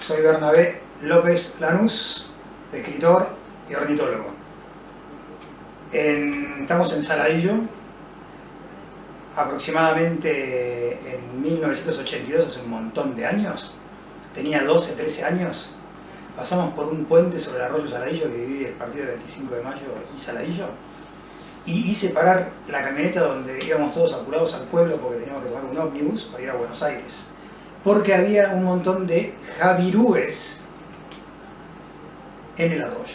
Soy Bernabé López Lanús, escritor y ornitólogo. Estamos en Saladillo, aproximadamente en 1982, hace un montón de años. Tenía 12, 13 años. Pasamos por un puente sobre el arroyo Saladillo que divide el partido de 25 de mayo y Saladillo. Y hice parar la camioneta donde íbamos todos apurados al pueblo porque teníamos que tomar un ómnibus para ir a Buenos Aires. Porque había un montón de javirúes en el arroyo.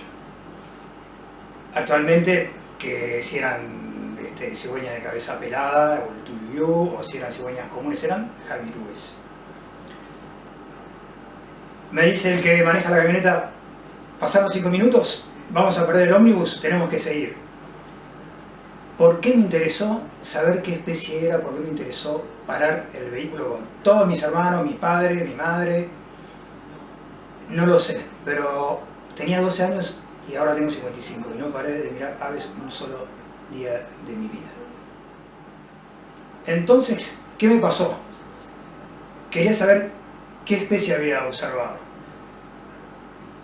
Actualmente, que si eran cigüeñas de cabeza pelada, o el tuyuyú, o si eran cigüeñas comunes, eran javirúes. Me dice el que maneja la camioneta, pasaron 5 minutos, vamos a perder el ómnibus, tenemos que seguir. ¿Por qué me interesó saber qué especie era? ¿Por qué me interesó parar el vehículo con todos mis hermanos, mi padre, mi madre? No lo sé, pero tenía 12 años y ahora tengo 55 y no paré de mirar aves un solo día de mi vida. Entonces, ¿qué me pasó? Quería saber qué especie había observado.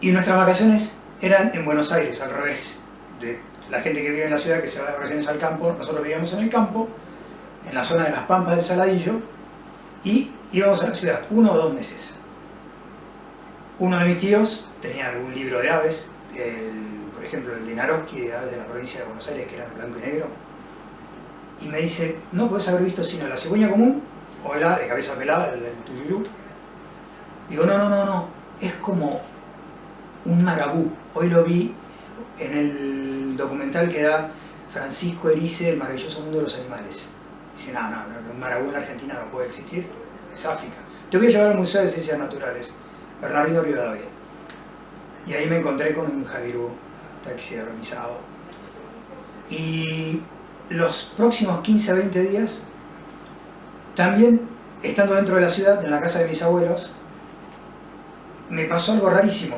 Y nuestras vacaciones eran en Buenos Aires, al revés de la gente que vive en la ciudad, que se va de vacaciones al campo. Nosotros vivíamos en el campo, en la zona de las Pampas del Saladillo, y íbamos a la ciudad 1 o 2 meses. Uno de mis tíos tenía algún libro de aves, por ejemplo el de Naroski, de aves de la provincia de Buenos Aires, que eran blanco y negro, y me dice, no podés haber visto sino la cigüeña común o la de cabeza pelada, el tuyuyú. Digo, no, es como un marabú. Hoy lo vi en el documental que da Francisco Erice, El maravilloso mundo de los animales. Dice, no, un marabú en la Argentina no puede existir, es África. Te voy a llevar al Museo de Ciencias Naturales, Bernardino Rivadavia. Y ahí me encontré con un javirú taxidermizado. Y los próximos 15 a 20 días, también estando dentro de la ciudad, en la casa de mis abuelos, me pasó algo rarísimo.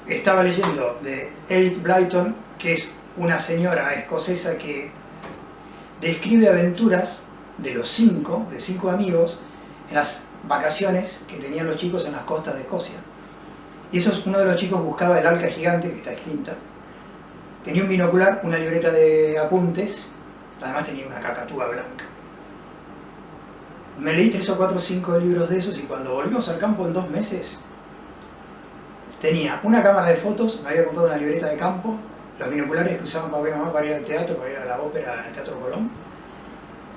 Estaba leyendo de Edith Blyton, que es una señora escocesa que describe aventuras de 5 amigos en las vacaciones que tenían los chicos en las costas de Escocia. Y uno de los chicos buscaba el alca gigante, que está extinta. Tenía un binocular, una libreta de apuntes, además tenía una cacatúa blanca. Me leí 3 o 4 o 5 libros de esos y cuando volvimos al campo en 2 meses, tenía una cámara de fotos, me había comprado una libreta de campo, los binoculares que usaban papá y mamá para ir al teatro, para ir a la ópera, al Teatro Colón.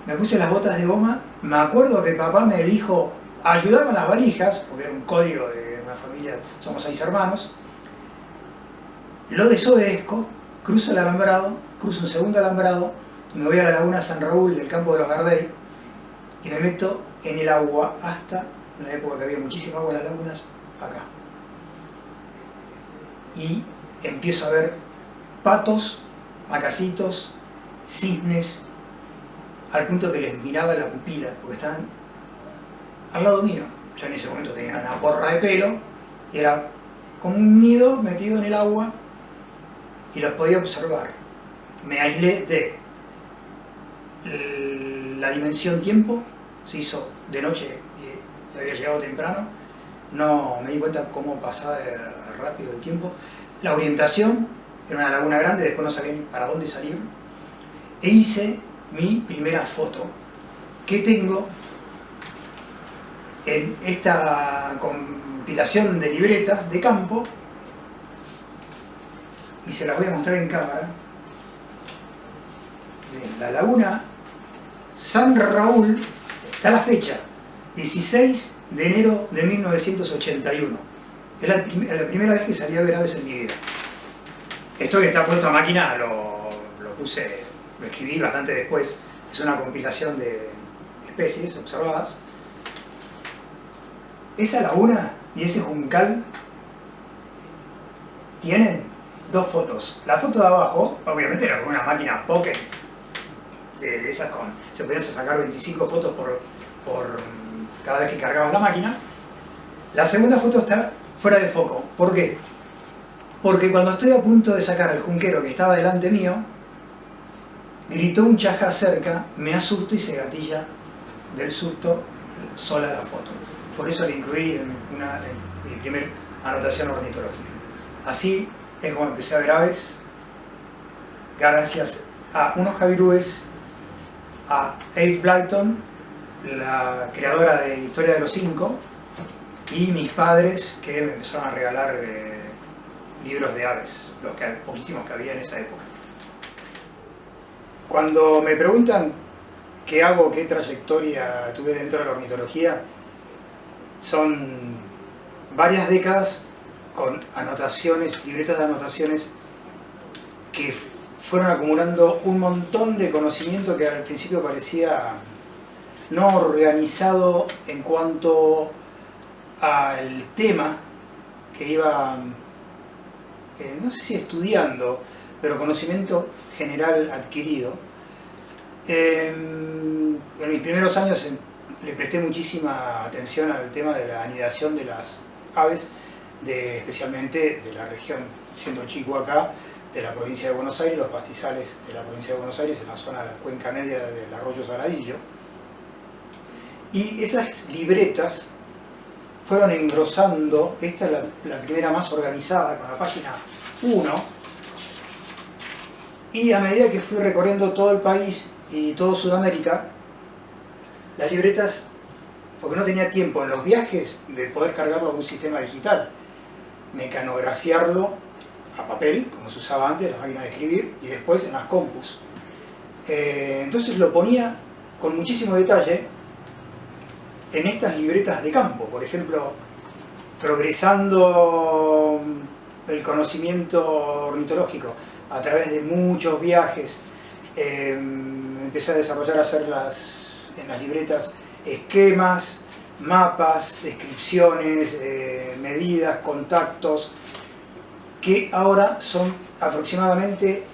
Me puse las botas de goma, me acuerdo que papá me dijo, ayudá con las valijas, porque era un código de una familia, somos 6 hermanos. Lo desobedezco, cruzo el alambrado, cruzo un segundo alambrado, y me voy a la laguna San Raúl del campo de los Gardey, y me meto en el agua hasta, en la época que había muchísimo agua en las lagunas, acá. Y empiezo a ver patos, macacitos, cisnes, al punto que les miraba la pupila, porque estaban al lado mío. Yo en ese momento tenía una porra de pelo, y era como un nido metido en el agua, y los podía observar. Me aislé de la dimensión tiempo, se hizo de noche y había llegado temprano, no me di cuenta cómo pasaba rápido el tiempo. La orientación, era una laguna grande, después no sabía ni para dónde salir, e hice mi primera foto, que tengo en esta compilación de libretas de campo, y se las voy a mostrar en cámara, de la laguna San Raúl. Está la fecha, 16 de enero de 1981. Es la primera vez que salí a ver aves en mi vida. Esto que está puesto a máquina lo escribí bastante después. Es una compilación de especies observadas. Esa laguna y ese juncal tienen 2 fotos. La foto de abajo, obviamente era con una máquina Pocket, de esas se podían sacar 25 fotos por cada vez que cargabas la máquina. La segunda foto está fuera de foco. ¿Por qué? Porque cuando estoy a punto de sacar al junquero que estaba delante mío, gritó un chajá cerca, me asusto y se gatilla del susto sola la foto. por eso le incluí en mi primer anotación ornitológica. Así es como empecé a ver aves, gracias a unos javirúes, a Edith Blyton, la creadora de Historia de los Cinco, y mis padres, que me empezaron a regalar libros de aves, los poquísimos que había en esa época. Cuando me preguntan qué hago, qué trayectoria tuve dentro de la ornitología, son varias décadas con anotaciones, libretas de anotaciones que fueron acumulando un montón de conocimiento que al principio parecía no organizado en cuanto al tema que iba, no sé si estudiando, pero conocimiento general adquirido. En mis primeros años le presté muchísima atención al tema de la anidación de las aves, especialmente de la región, siendo chico acá, de la provincia de Buenos Aires, los pastizales de la provincia de Buenos Aires, en la zona de la cuenca media del arroyo Saladillo. Y esas libretas fueron engrosando, esta es la primera más organizada, con la página 1, y a medida que fui recorriendo todo el país y todo Sudamérica, las libretas, porque no tenía tiempo en los viajes de poder cargarlo a un sistema digital, mecanografiarlo a papel, como se usaba antes, la máquina de escribir, y después en las compus. Entonces lo ponía con muchísimo detalle en estas libretas de campo, por ejemplo, progresando el conocimiento ornitológico a través de muchos viajes, empecé a desarrollar, en las libretas, esquemas, mapas, descripciones, medidas, contactos, que ahora son aproximadamente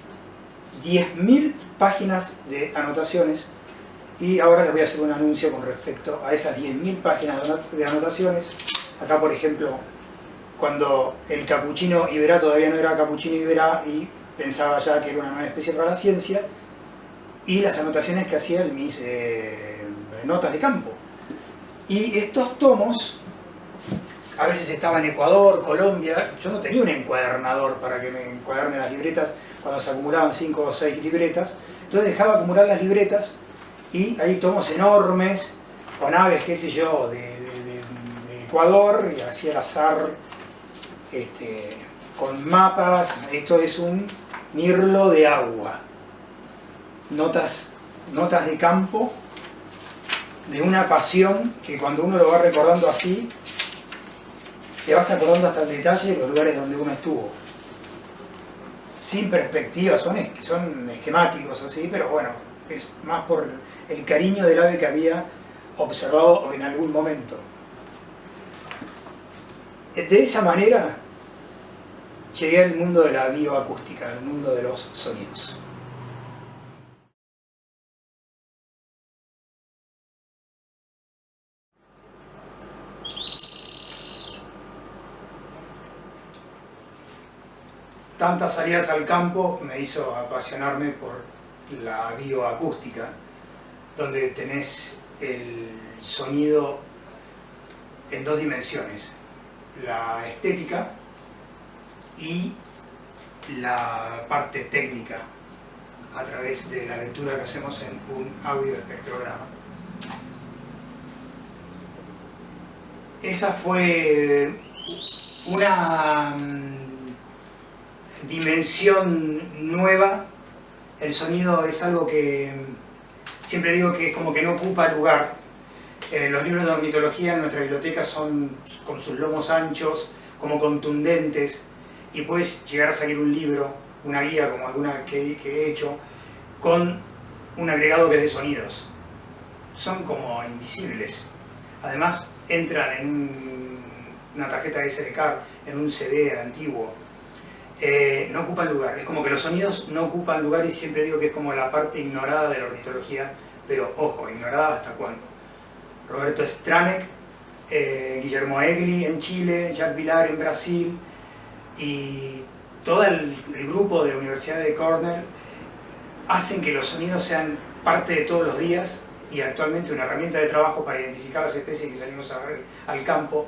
10.000 páginas de anotaciones, y ahora les voy a hacer un anuncio con respecto a esas 10.000 páginas de anotaciones. Acá, por ejemplo, cuando el capuchino iberá todavía no era capuchino iberá y pensaba ya que era una nueva especie para la ciencia, y las anotaciones que hacía en mis notas de campo. Y estos tomos, a veces estaba en Ecuador, Colombia, yo no tenía un encuadernador para que me encuaderne las libretas cuando se acumulaban 5 o 6 libretas, entonces dejaba acumular las libretas, y hay tomos enormes con aves, qué sé yo, de Ecuador, y así al azar, con mapas. Esto es un mirlo de agua, notas de campo, de una pasión que cuando uno lo va recordando así, te vas acordando hasta el detalle de los lugares donde uno estuvo. Sin perspectiva, son esquemáticos así, pero bueno, es más por el cariño del ave que había observado en algún momento. De esa manera llegué al mundo de la bioacústica, al mundo de los sonidos. Tantas salidas al campo me hizo apasionarme por la bioacústica, donde tenés el sonido en dos dimensiones, la estética y la parte técnica, a través de la lectura que hacemos en un audioespectrograma. Esa fue una dimensión nueva. El sonido es algo que siempre digo que es como que no ocupa lugar. Los libros de ornitología en nuestra biblioteca son con sus lomos anchos, como contundentes, y puedes llegar a salir un libro, una guía como alguna que he hecho, con un agregado que es de sonidos. Son como invisibles. Además entran en una tarjeta SD card, en un CD antiguo. No ocupan lugar, es como que los sonidos no ocupan lugar, y siempre digo que es como la parte ignorada de la ornitología, pero ojo, ignorada hasta cuándo. Roberto Stranek, Guillermo Egli en Chile, Jacques Villar en Brasil, y todo el grupo de la Universidad de Cornell hacen que los sonidos sean parte de todos los días, y actualmente una herramienta de trabajo para identificar las especies que salimos al campo,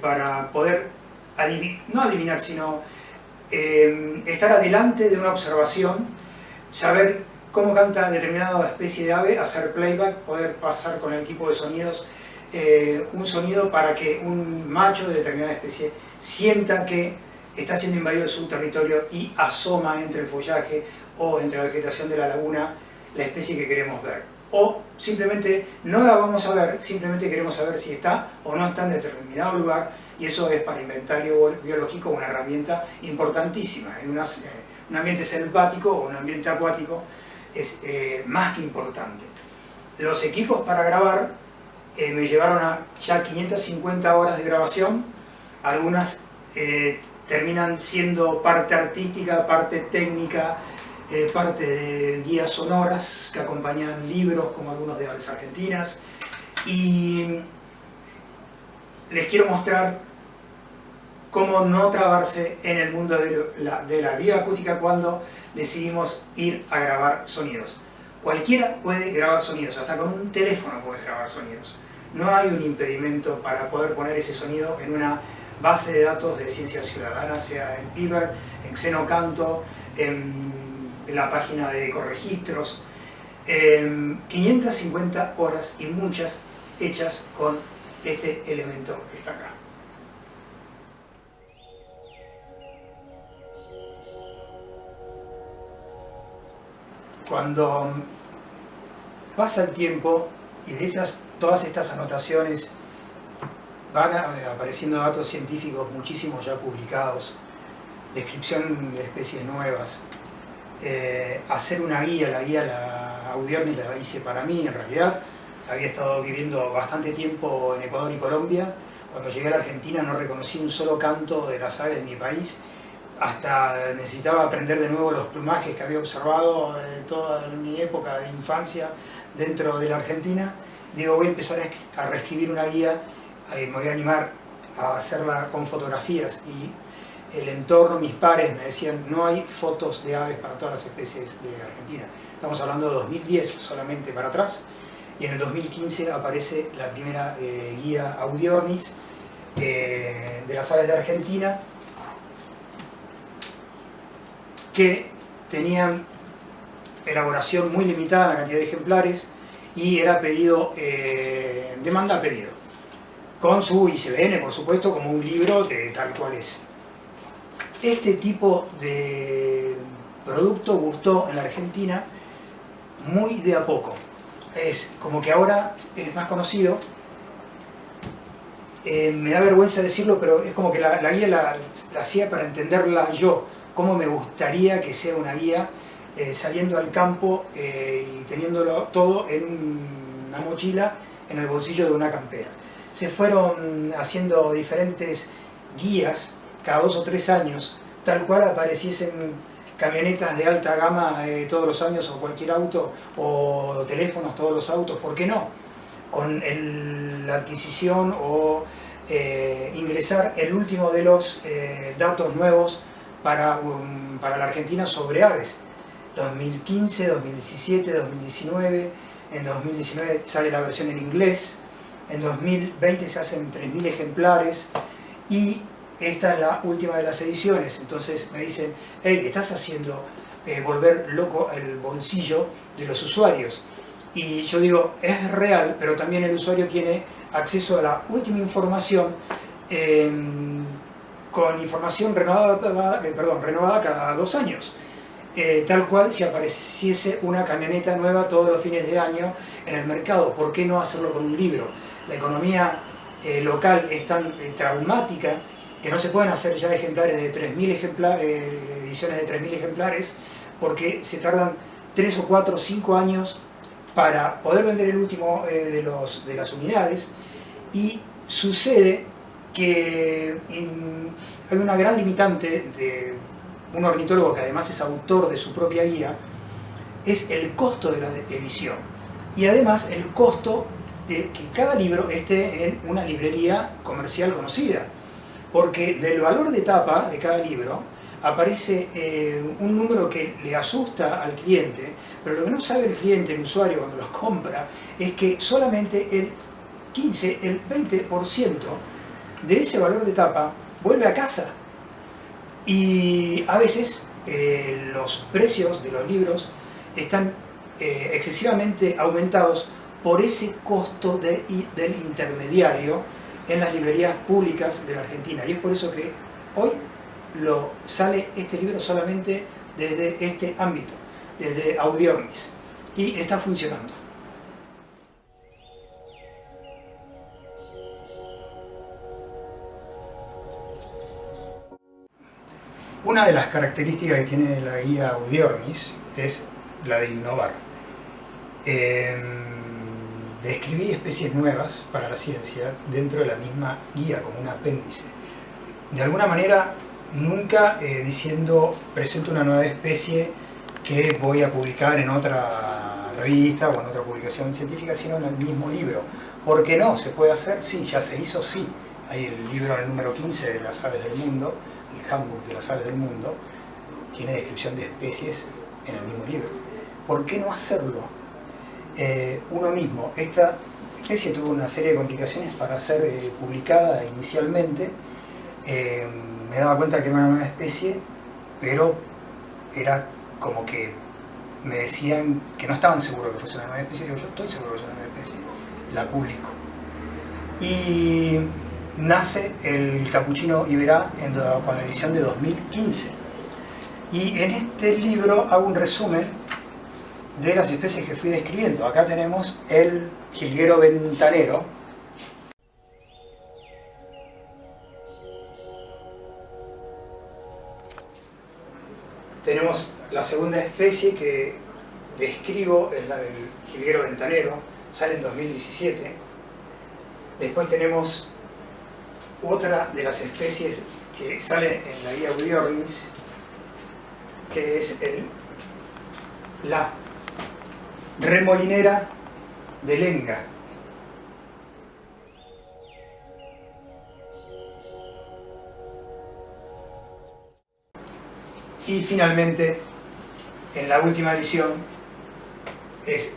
para poder, no adivinar, sino estar adelante de una observación, saber cómo canta determinada especie de ave, hacer playback, poder pasar con el equipo de sonidos un sonido para que un macho de determinada especie sienta que está siendo invadido su territorio y asoma entre el follaje o entre la vegetación de la laguna la especie que queremos ver. O simplemente no la vamos a ver, simplemente queremos saber si está o no está en determinado lugar, y eso es para inventario biológico una herramienta importantísima. En un ambiente selvático o un ambiente acuático es más que importante. Los equipos para grabar me llevaron a ya 550 horas de grabación. Algunas terminan siendo parte artística, parte técnica, parte de guías sonoras que acompañan libros como algunos de aves argentinas, y les quiero mostrar cómo no trabarse en el mundo de la bioacústica cuando decidimos ir a grabar sonidos. Cualquiera puede grabar sonidos, hasta con un teléfono puedes grabar sonidos. No hay un impedimento para poder poner ese sonido en una base de datos de ciencia ciudadana, sea en Piber, en Xenocanto, en la página de Ecoregistros. 550 horas y muchas hechas con este elemento que está acá. Cuando pasa el tiempo y de todas estas anotaciones van apareciendo datos científicos, muchísimos ya publicados, descripción de especies nuevas, hacer una guía, la Audiernis la hice para mí en realidad. Había estado viviendo bastante tiempo en Ecuador y Colombia. Cuando llegué a la Argentina no reconocí un solo canto de las aves de mi país, hasta necesitaba aprender de nuevo los plumajes que había observado toda mi época de infancia dentro de la Argentina. Digo, voy a empezar a reescribir una guía, me voy a animar a hacerla con fotografías, y el entorno, mis pares me decían, no hay fotos de aves para todas las especies de Argentina. Estamos hablando de 2010 solamente para atrás, y en el 2015 aparece la primera guía Audiernis de las aves de Argentina, que tenían elaboración muy limitada en la cantidad de ejemplares, y era pedido, demanda a pedido, con su ICBN, por supuesto, como un libro de tal cual es. Este tipo de producto gustó en la Argentina muy de a poco. Es como que ahora es más conocido. Me da vergüenza decirlo, pero es como que la guía la hacía para entenderla yo, cómo me gustaría que sea una guía, saliendo al campo y teniéndolo todo en una mochila, en el bolsillo de una campera. Se fueron haciendo diferentes guías cada 2 o 3 años, tal cual apareciesen camionetas de alta gama todos los años, o cualquier auto, o teléfonos todos los autos, ¿por qué no? Con la adquisición o ingresar el último de los datos nuevos para la Argentina sobre aves. 2015, 2017, 2019, en 2019 sale la versión en inglés, en 2020 se hacen 3.000 ejemplares, y esta es la última de las ediciones. Entonces me dicen, hey, estás haciendo volver loco el bolsillo de los usuarios. Y yo digo, es real, pero también el usuario tiene acceso a la última información, con información renovada cada 2 años. Tal cual si apareciese una camioneta nueva todos los fines de año en el mercado, ¿por qué no hacerlo con un libro? La economía local es tan traumática que no se pueden hacer ya ejemplares de 3.000 ediciones de 3.000 ejemplares, porque se tardan 3 o 4 o 5 años para poder vender el último de las unidades, y sucede que hay una gran limitante de un ornitólogo que además es autor de su propia guía, es el costo de la edición, y además el costo de que cada libro esté en una librería comercial conocida, porque del valor de tapa de cada libro aparece un número que le asusta al cliente, pero lo que no sabe el cliente, el usuario, cuando los compra, es que solamente el 15, el 20% de ese valor de tapa vuelve a casa. Y a veces los precios de los libros están excesivamente aumentados por ese costo del intermediario en las librerías públicas de la Argentina. Y es por eso que hoy sale este libro solamente desde este ámbito, desde Audiornis, y está funcionando. Una de las características que tiene la guía Audiornis es la de innovar. Describí especies nuevas para la ciencia dentro de la misma guía, como un apéndice. De alguna manera, nunca diciendo presento una nueva especie que voy a publicar en otra revista o en otra publicación científica, sino en el mismo libro. ¿Por qué no? ¿Se puede hacer? Sí, ya se hizo, sí. Hay el libro, el número 15 de las aves del mundo, el Handbook de las aves del mundo, tiene descripción de especies en el mismo libro. ¿Por qué no hacerlo uno mismo? Esta especie tuvo una serie de complicaciones para ser publicada inicialmente. Me daba cuenta que era una nueva especie, pero era como que me decían que no estaban seguros que fuese una nueva especie. Digo, yo estoy seguro que es una nueva especie, la publico. Y nace el Capuchino Iberá con la edición de 2015. Y en este libro hago un resumen de las especies que fui describiendo. Acá tenemos el jilguero ventanero. Tenemos la segunda especie que describo, es la del jilguero ventanero, sale en 2017. Después tenemos otra de las especies que sale en la guía Audiornis, que es la remolinera de Lenga. Y finalmente, en la última edición, es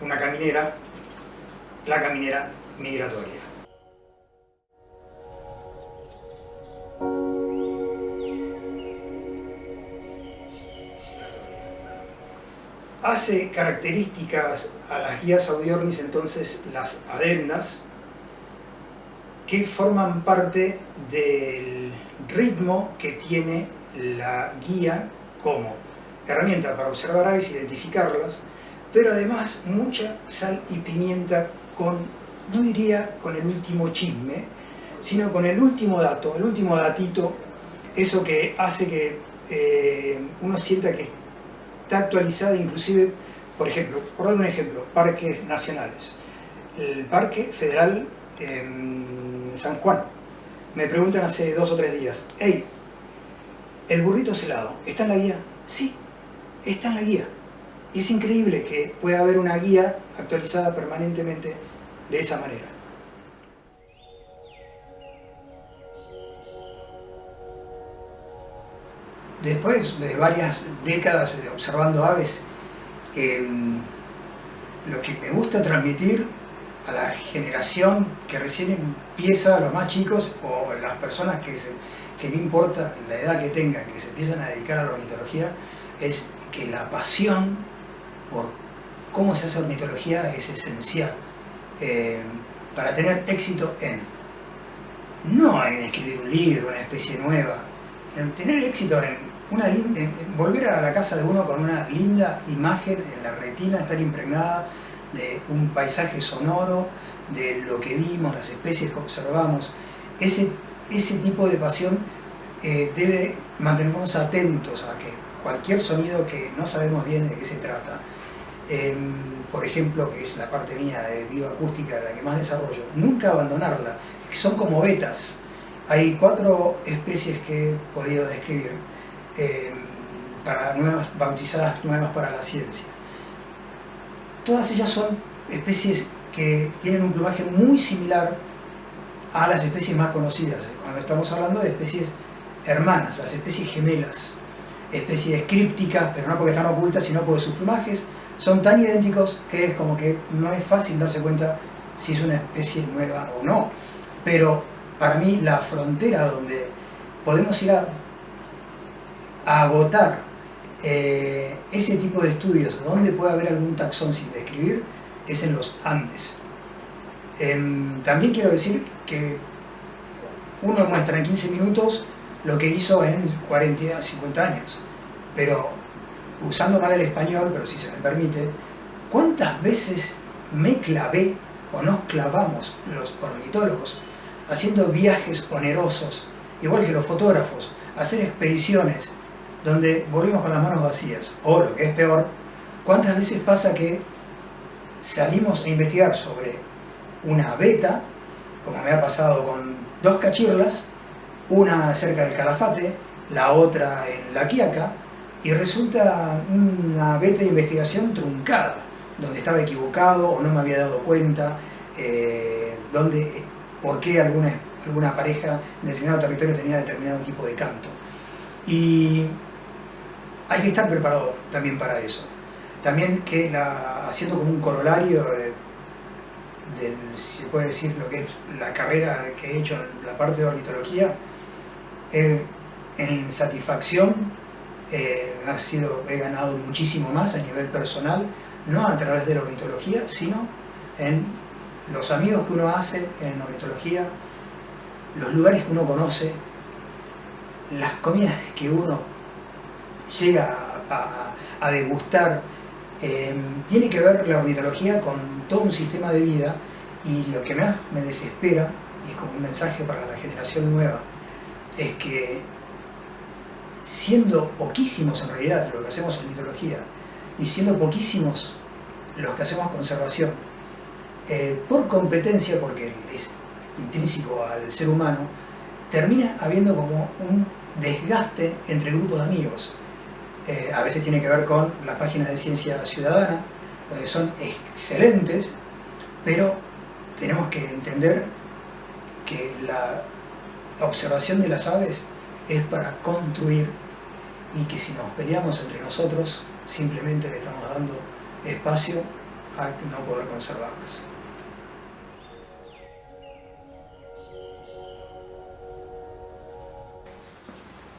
una caminera, la caminera migratoria. Hace características a las guías Audiornis entonces las adendas, que forman parte del ritmo que tiene la guía como herramienta para observar aves, identificarlas, pero además mucha sal y pimienta no diría con el último chisme, sino con el último dato, el último datito, eso que hace que uno sienta que está actualizada, inclusive, por ejemplo, por dar un ejemplo, parques nacionales. El Parque Federal San Juan. Me preguntan hace 2 o 3 días, hey, ¿el burrito celado está en la guía? Sí, está en la guía. Y es increíble que pueda haber una guía actualizada permanentemente de esa manera. Después de varias décadas observando aves, lo que me gusta transmitir a la generación que recién empieza, a los más chicos, o las personas que no importa la edad que tengan, que se empiezan a dedicar a la ornitología, es que la pasión por cómo se hace ornitología es esencial para tener éxito no en escribir un libro, una especie nueva, en tener éxito en volver a la casa de uno con una linda imagen en la retina, estar impregnada de un paisaje sonoro, de lo que vimos, las especies que observamos. Ese tipo de pasión debe mantenernos atentos a que cualquier sonido que no sabemos bien de qué se trata, por ejemplo, que es la parte mía de bioacústica, la que más desarrollo, nunca abandonarla, que son como vetas. Hay 4 especies que he podido describir, bautizadas nuevas para la ciencia. Todas ellas son especies que tienen un plumaje muy similar a las especies más conocidas. Cuando estamos hablando de especies hermanas, las especies gemelas, especies crípticas, pero no porque están ocultas, sino porque sus plumajes son tan idénticos que es como que no es fácil darse cuenta si es una especie nueva o no. Pero para mí la frontera donde podemos ir a agotar ese tipo de estudios, donde puede haber algún taxón sin describir, es en los Andes. También quiero decir que uno muestra en 15 minutos lo que hizo en 40, 50 años, pero usando mal el español, pero si se me permite, ¿cuántas veces me clavé o nos clavamos los ornitólogos haciendo viajes onerosos, igual que los fotógrafos, hacer expediciones donde volvimos con las manos vacías? O lo que es peor, ¿cuántas veces pasa que salimos a investigar sobre una beta, como me ha pasado con 2 cachirlas, una cerca del Calafate, la otra en La Quiaca, y resulta una beta de investigación truncada, donde estaba equivocado o no me había dado cuenta, por qué alguna pareja en determinado territorio tenía determinado tipo de canto. Y hay que estar preparado también para eso. También que haciendo como un corolario si se puede decir, lo que es la carrera que he hecho en la parte de ornitología, en satisfacción he ganado muchísimo más a nivel personal, no a través de la ornitología, sino en los amigos que uno hace en ornitología, los lugares que uno conoce, las comidas que uno llega a degustar. Tiene que ver la ornitología con todo un sistema de vida, y lo que más me desespera, y es como un mensaje para la generación nueva, es que siendo poquísimos en realidad lo que hacemos en ornitología, y siendo poquísimos los que hacemos conservación, por competencia, porque es intrínseco al ser humano, termina habiendo como un desgaste entre grupos de amigos. A veces tiene que ver con las páginas de ciencia ciudadana, donde son excelentes, pero tenemos que entender que la observación de las aves es para construir, y que si nos peleamos entre nosotros, simplemente le estamos dando espacio a no poder conservarlas.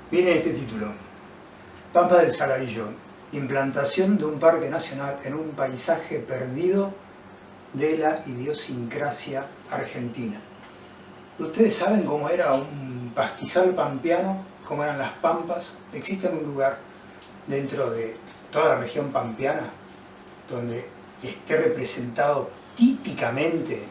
Viene este título: Pampa del Saladillo, implantación de un parque nacional en un paisaje perdido de la idiosincrasia argentina. ¿Ustedes saben cómo era un pastizal pampeano? ¿Cómo eran las pampas? ¿Existe un lugar dentro de toda la región pampeana donde esté representado típicamente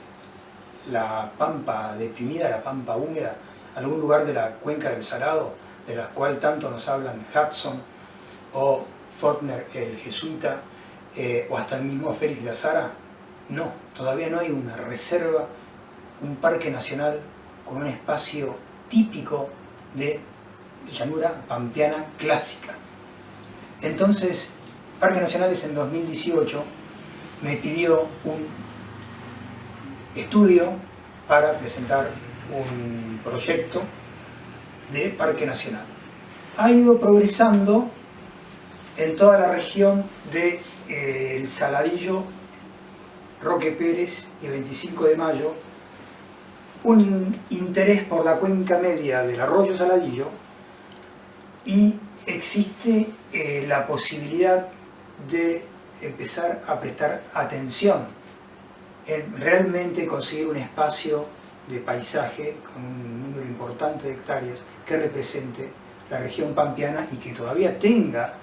la pampa deprimida, la pampa húmeda? ¿Algún lugar de la cuenca del Salado, de la cual tanto nos hablan Hudson o Faulkner el jesuita, o hasta el mismo Félix de Azara? No, todavía no hay una reserva, un parque nacional con un espacio típico de llanura pampeana clásica. Entonces, Parques Nacionales en 2018 me pidió un estudio para presentar un proyecto de parque nacional. Ha ido progresando en toda la región de El Saladillo, Roque Pérez y 25 de Mayo, un interés por la cuenca media del arroyo Saladillo, y existe la posibilidad de empezar a prestar atención en realmente conseguir un espacio de paisaje con un número importante de hectáreas que represente la región pampeana y que todavía tenga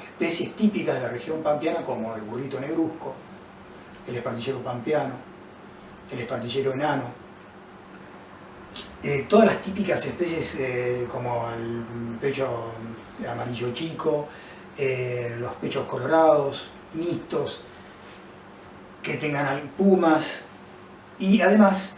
especies típicas de la región pampeana, como el burrito negruzco, el espartillero pampeano, el espartillero enano, todas las típicas especies como el pecho amarillo chico, los pechos colorados, mixtos, que tengan pumas, y además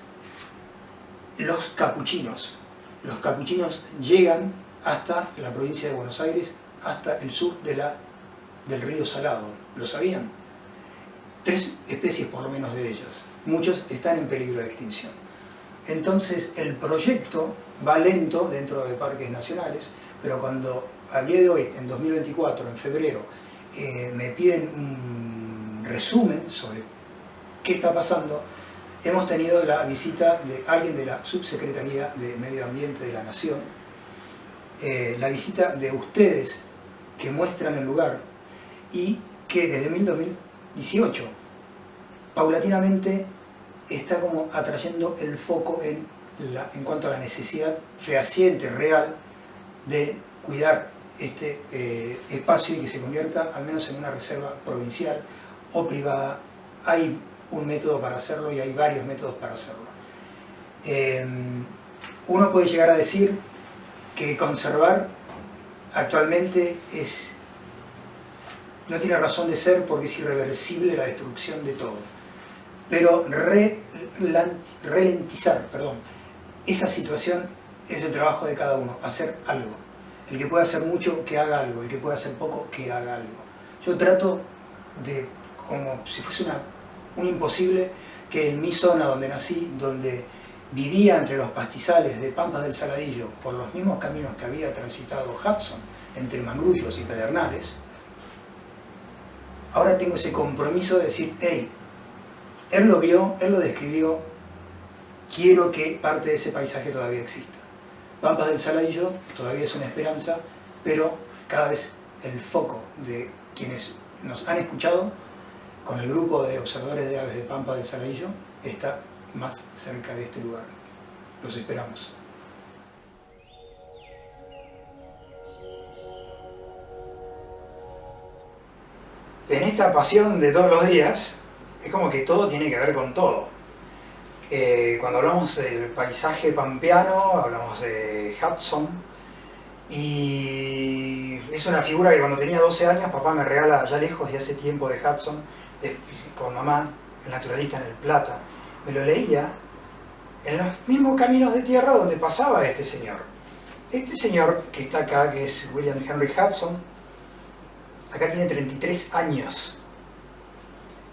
los capuchinos. Los capuchinos llegan hasta la provincia de Buenos Aires, hasta el sur del río Salado. ¿Lo sabían? 3 especies por lo menos de ellas. Muchos están en peligro de extinción. Entonces el proyecto va lento dentro de parques nacionales, pero cuando al día de hoy, en 2024, en febrero, me piden un resumen sobre qué está pasando, hemos tenido la visita de alguien de la Subsecretaría de Medio Ambiente de la Nación, la visita de ustedes que muestran el lugar y que desde 2018 paulatinamente está como atrayendo el foco en cuanto a la necesidad fehaciente, real, de cuidar este espacio y que se convierta al menos en una reserva provincial o privada. Hay un método para hacerlo y hay varios métodos para hacerlo. Uno puede llegar a decir que conservar actualmente no tiene razón de ser porque es irreversible la destrucción de todo. Pero ralentizar esa situación es el trabajo de cada uno, hacer algo. El que pueda hacer mucho, que haga algo. El que pueda hacer poco, que haga algo. Yo trato de, como si fuese un imposible, que en mi zona donde nací, donde vivía entre los pastizales de Pampas del Saladillo, por los mismos caminos que había transitado Hudson, entre Mangrullos y Pedernales, ahora tengo ese compromiso de decir, hey, él lo vio, él lo describió, quiero que parte de ese paisaje todavía exista. Pampas del Saladillo todavía es una esperanza, pero cada vez el foco de quienes nos han escuchado con el grupo de observadores de aves de Pampas del Saladillo está más cerca de este lugar. Los esperamos. En esta pasión de todos los días, es como que todo tiene que ver con todo. Cuando hablamos del paisaje pampeano, hablamos de Hudson, y es una figura que cuando tenía 12 años papá me regala allá lejos y hace tiempo de Hudson, con mamá, el naturalista en El Plata. Me lo leía en los mismos caminos de tierra donde pasaba este señor. Este señor que está acá, que es William Henry Hudson, acá tiene 33 años.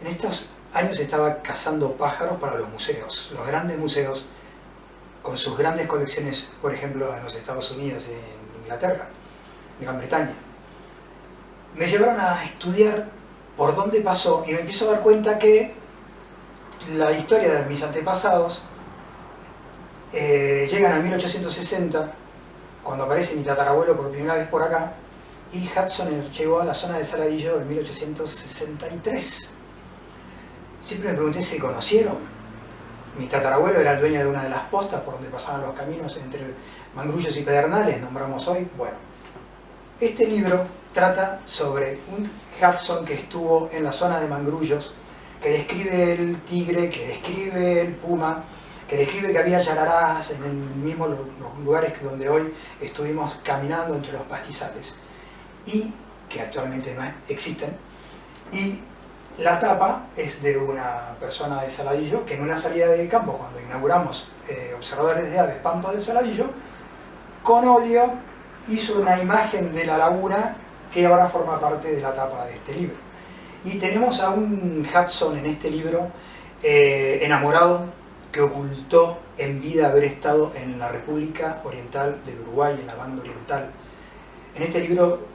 En estos años estaba cazando pájaros para los museos, los grandes museos, con sus grandes colecciones, por ejemplo, en los Estados Unidos, en Inglaterra, en Gran Bretaña. Me llevaron a estudiar por dónde pasó y me empiezo a dar cuenta que la historia de mis antepasados llegan a 1860, cuando aparece mi tatarabuelo por primera vez por acá, y Hudson llegó a la zona de Saladillo en 1863. Siempre me pregunté, ¿se conocieron? Mi tatarabuelo era el dueño de una de las postas por donde pasaban los caminos entre Mangrullos y Pedernales, nombramos hoy. Bueno, este libro trata sobre un Hudson que estuvo en la zona de Mangrullos, que describe el tigre, que describe el puma, que describe que había yararás en el mismo los lugares donde hoy estuvimos caminando entre los pastizales, y que actualmente no existen. Y la tapa es de una persona de Saladillo que en una salida de campo, cuando inauguramos observadores de aves Pampas del Saladillo, con óleo hizo una imagen de la laguna que ahora forma parte de la tapa de este libro. Y tenemos a un Hudson en este libro enamorado, que ocultó en vida haber estado en la República Oriental del Uruguay, en la banda oriental. En este libro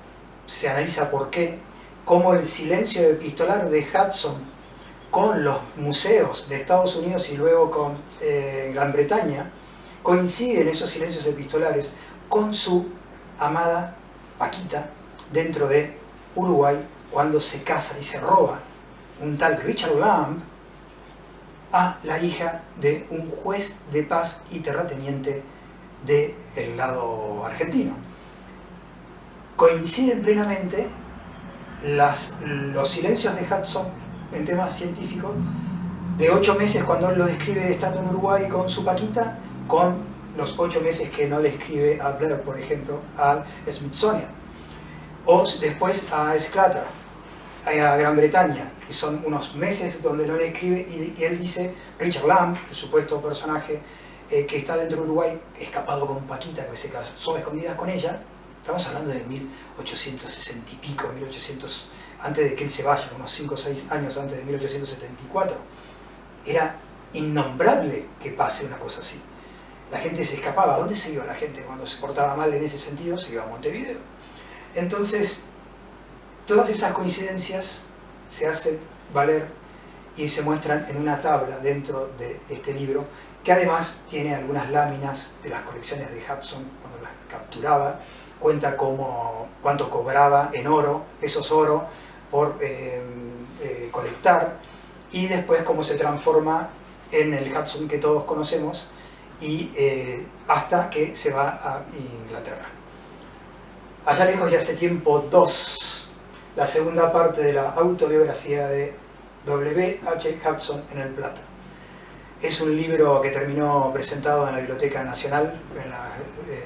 se analiza por qué, cómo el silencio epistolar de Hudson con los museos de Estados Unidos y luego con Gran Bretaña coinciden esos silencios epistolares con su amada Paquita dentro de Uruguay, cuando se casa y se roba un tal Richard Lamb a la hija de un juez de paz y terrateniente del lado argentino. Coinciden plenamente los silencios de Hudson en temas científicos de 8 meses cuando él lo describe estando en Uruguay con su Paquita, con los 8 meses que no le escribe a Blair, por ejemplo, al Smithsonian, o después a Sclater, a Gran Bretaña, que son unos meses donde no le escribe, y él dice, Richard Lamb, el supuesto personaje que está dentro de Uruguay, escapado con Paquita, que se casó a escondidas con ella. Estamos hablando de 1860 y pico, 1800, antes de que él se vaya, unos 5 o 6 años antes de 1874. Era innombrable que pase una cosa así. La gente se escapaba. ¿A dónde se iba la gente cuando se portaba mal en ese sentido? Se iba a Montevideo. Entonces, todas esas coincidencias se hacen valer y se muestran en una tabla dentro de este libro, que además tiene algunas láminas de las colecciones de Hudson cuando las capturaba, cuenta cuánto cobraba en oro, esos oro, por colectar, y después cómo se transforma en el Hudson que todos conocemos, y hasta que se va a Inglaterra. Allá lejos y hace tiempo 2, la segunda parte de la autobiografía de W.H. Hudson en El Plata. Es un libro que terminó presentado en la Biblioteca Nacional, en la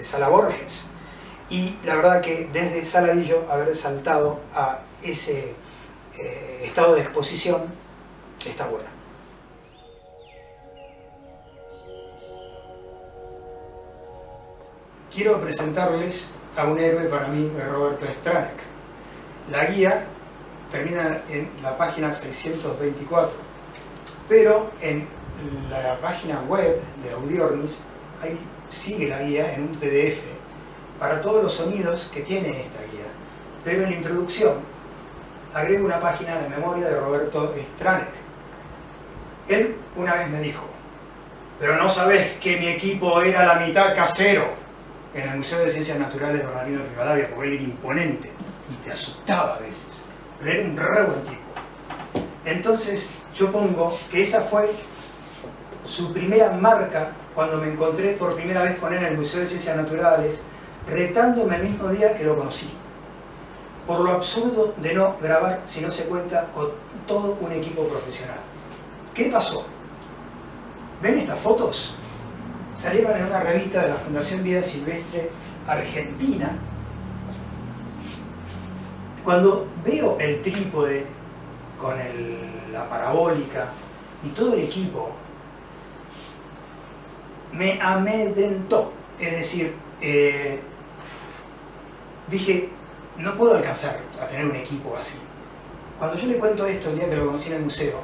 Sala Borges, y la verdad que desde Saladillo haber saltado a ese estado de exposición está bueno. Quiero presentarles a un héroe para mí, Roberto Stranek. La guía termina en la página 624, pero en la página web de Audiornis ahí sigue la guía en un PDF para todos los sonidos que tiene esta guía, pero en la introducción agrego una página de memoria de Roberto Stranek. Él una vez me dijo: pero no sabés que mi equipo era la mitad casero en el Museo de Ciencias Naturales de Bernardino Rivadavia, porque él era imponente y te asustaba a veces, pero era un re buen tipo. Entonces yo pongo que esa fue su primera marca cuando me encontré por primera vez con él en el Museo de Ciencias Naturales, retándome el mismo día que lo conocí, por lo absurdo de no grabar si no se cuenta con todo un equipo profesional. ¿Qué pasó? ¿Ven estas fotos? Salieron en una revista de la Fundación Vida Silvestre Argentina. Cuando veo el trípode con la parabólica y todo el equipo, me amedrentó. Es decir, dije, no puedo alcanzar a tener un equipo así. Cuando yo le cuento esto el día que lo conocí en el museo,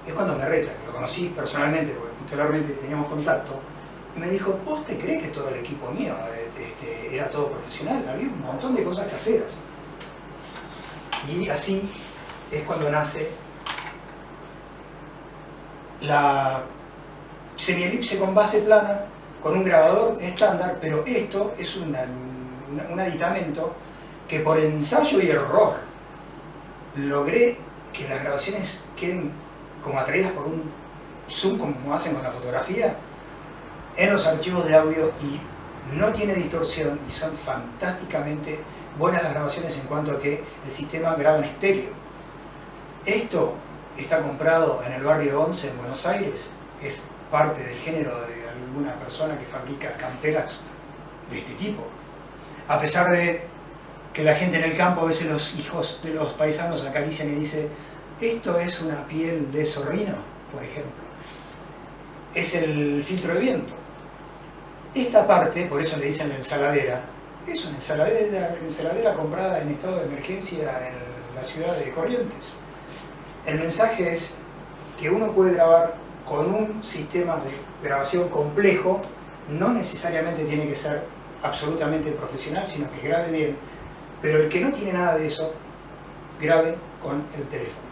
es cuando me reta, que lo conocí personalmente, porque particularmente teníamos contacto, y me dijo: ¿vos te crees que todo el equipo mío era todo profesional? Había un montón de cosas caseras. Y así es cuando nace la semielipse con base plana, con un grabador estándar, pero esto es un aditamento que por ensayo y error logré que las grabaciones queden como atraídas por un zoom, como hacen con la fotografía, en los archivos de audio, y no tiene distorsión y son fantásticamente buenas las grabaciones en cuanto a que el sistema graba en estéreo. Esto está comprado en el barrio 11 en Buenos Aires, es parte del género de alguna persona que fabrica camperas de este tipo. A pesar de que la gente en el campo, a veces los hijos de los paisanos acarician y dicen: esto es una piel de zorrino, por ejemplo. Es el filtro de viento. Esta parte, por eso le dicen la ensaladera, es una ensaladera comprada en estado de emergencia en la ciudad de Corrientes. El mensaje es que uno puede grabar con un sistema de grabación complejo, no necesariamente tiene que ser absolutamente profesional, sino que grabe bien, pero el que no tiene nada de eso, grabe con el teléfono,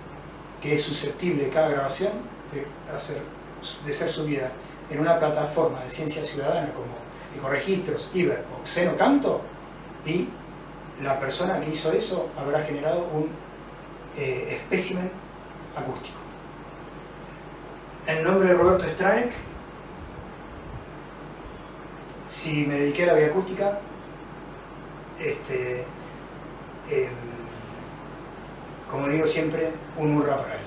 que es susceptible cada grabación de ser subida en una plataforma de ciencia ciudadana como Ecoregistros, Iber o Xenocanto, y la persona que hizo eso habrá generado un espécimen acústico. En nombre de Roberto Stranek, si me dediqué a la bioacústica, como digo siempre, un hurra para él.